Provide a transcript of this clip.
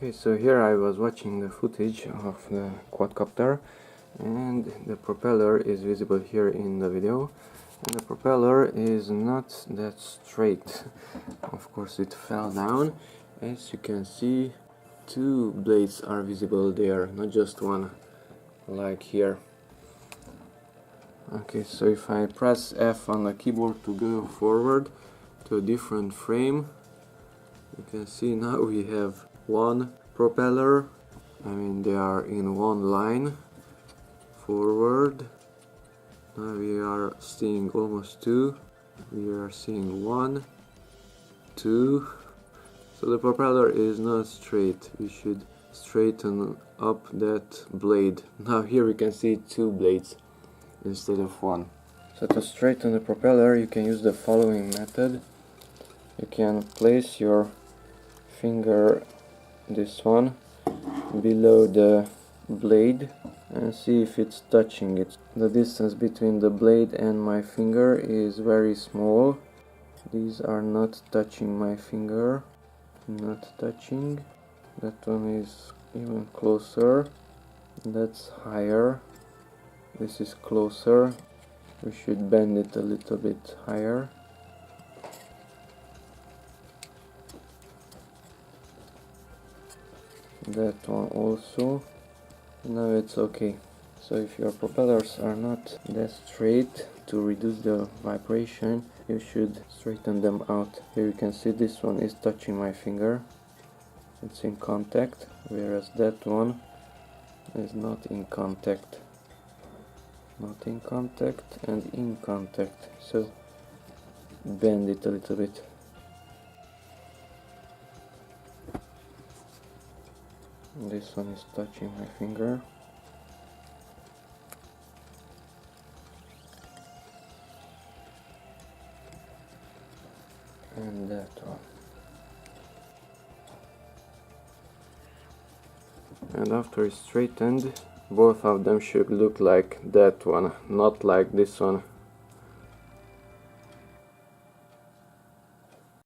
Okay, so here I was watching the footage of the quadcopter, and the propeller is visible here in the video, and the propeller is not that straight. Of course it fell down. As you can see, two blades are visible there, not just one like here. Okay, so if I press F on the keyboard to go forward to a different frame, you can see now we have one propeller. I mean, they are in one line forward. Now we are seeing almost two. We are seeing one, two. So the propeller is not straight. We should straighten up that blade. Now here we can see two blades instead of one. So to straighten the propeller you can use the following method. You can place your finger, this one, below the blade and see if it's touching it. The distance between the blade and my finger is very small. These are not touching my finger. Not touching. That one is even closer. That's higher. This is closer. We should bend it a little bit higher. That one also. Now it's okay. So if your propellers are not that straight, to reduce the vibration you should straighten them out. Here you can see this one is touching my finger. It's in contact, whereas that one is not in contact. Not in contact and in contact. So bend it a little bit. This one is touching my finger. And that one. And after it's straightened, both of them should look like that one, not like this one.